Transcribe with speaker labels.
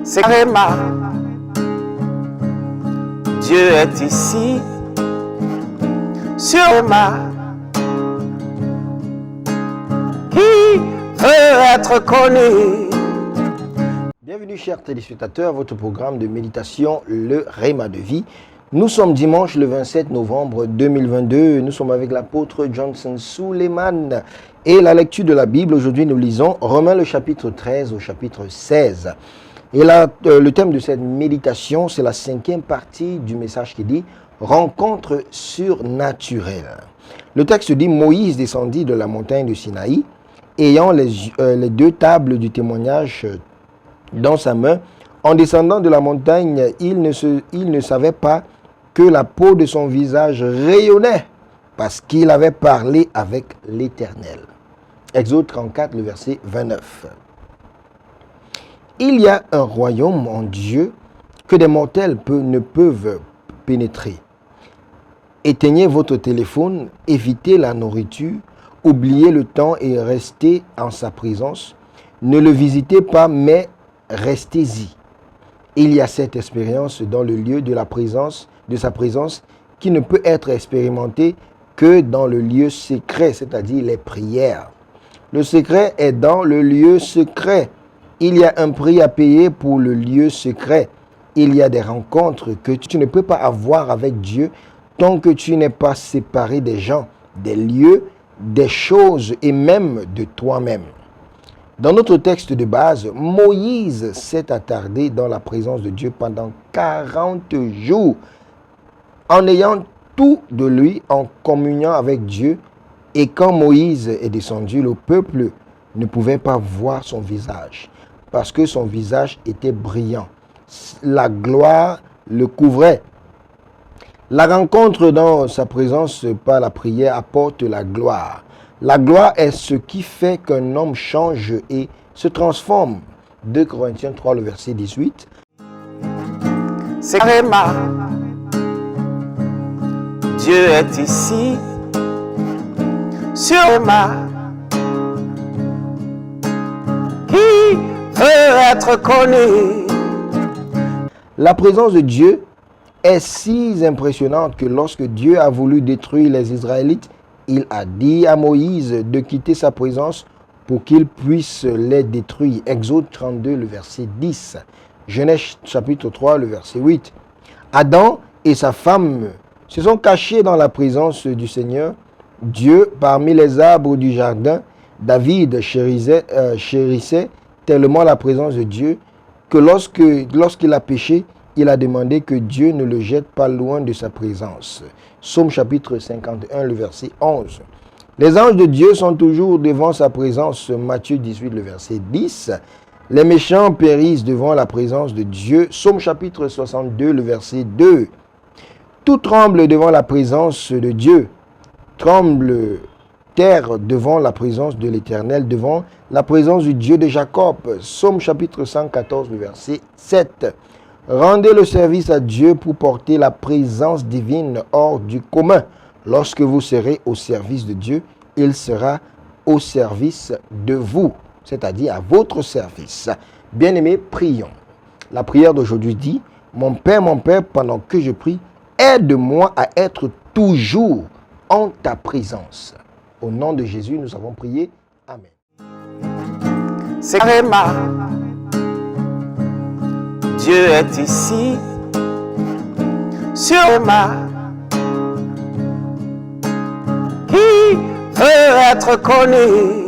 Speaker 1: c'est Réma. Dieu est ici, sur Réma. Qui veut être connu?
Speaker 2: Bienvenue chers téléspectateurs à votre programme de méditation, le Réma de vie. Nous sommes dimanche le 27 novembre 2022. Nous sommes avec l'apôtre Johnson Suleiman. Et la lecture de la Bible, aujourd'hui nous lisons Romains le chapitre 13 au chapitre 16. Et là, le thème de cette méditation, c'est la 5e partie du message qui dit « Rencontre surnaturelle ». Le texte dit « Moïse descendit de la montagne de Sinaï, ayant les deux tables du témoignage dans sa main. En descendant de la montagne, il ne savait pas que la peau de son visage rayonnait, parce qu'il avait parlé avec l'Éternel. » Exode 34, le verset 29. Il y a un royaume en Dieu que des mortels ne peuvent pénétrer. Éteignez votre téléphone, évitez la nourriture, oubliez le temps et restez en sa présence. Ne le visitez pas, mais restez-y. Il y a cette expérience dans le lieu de sa présence qui ne peut être expérimentée que dans le lieu secret, c'est-à-dire les prières. Le secret est dans le lieu secret. Il y a un prix à payer pour le lieu secret. Il y a des rencontres que tu ne peux pas avoir avec Dieu tant que tu n'es pas séparé des gens, des lieux, des choses et même de toi-même. Dans notre texte de base, Moïse s'est attardé dans la présence de Dieu pendant 40 jours en ayant tout de lui, en communion avec Dieu. Et quand Moïse est descendu, le peuple ne pouvait pas voir son visage parce que son visage était brillant. La gloire le couvrait. La rencontre dans sa présence par la prière apporte la gloire. La gloire est ce qui fait qu'un homme change et se transforme. 2 Corinthiens 3, le verset 18.
Speaker 1: C'est Réma. Dieu est ici, sur Réma. Qui veut être connu?
Speaker 2: La présence de Dieu est si impressionnante que lorsque Dieu a voulu détruire les Israélites, il a dit à Moïse de quitter sa présence pour qu'il puisse les détruire. Exode 32, le verset 10. Genèse chapitre 3, le verset 8. Adam et sa femme se sont cachés dans la présence du Seigneur. Dieu, parmi les arbres du jardin, David chérissait tellement la présence de Dieu que lorsqu'il a péché, il a demandé que Dieu ne le jette pas loin de sa présence. Psaume chapitre 51, le verset 11. Les anges de Dieu sont toujours devant sa présence. Matthieu 18, le verset 10. Les méchants périssent devant la présence de Dieu. Psaume chapitre 62, le verset 2. Tout tremble devant la présence de Dieu. Tremble terre devant la présence de l'Éternel, devant la présence du Dieu de Jacob. Psaume chapitre 114, le verset 7. Rendez le service à Dieu pour porter la présence divine hors du commun. Lorsque vous serez au service de Dieu, il sera au service de vous, c'est-à-dire à votre service. Bien-aimés, prions. La prière d'aujourd'hui dit, mon Père, pendant que je prie, aide-moi à être toujours en ta présence. Au nom de Jésus, nous avons prié. Amen.
Speaker 1: C'est Réma. Dieu est ici, sur Réma. Qui veut être connu?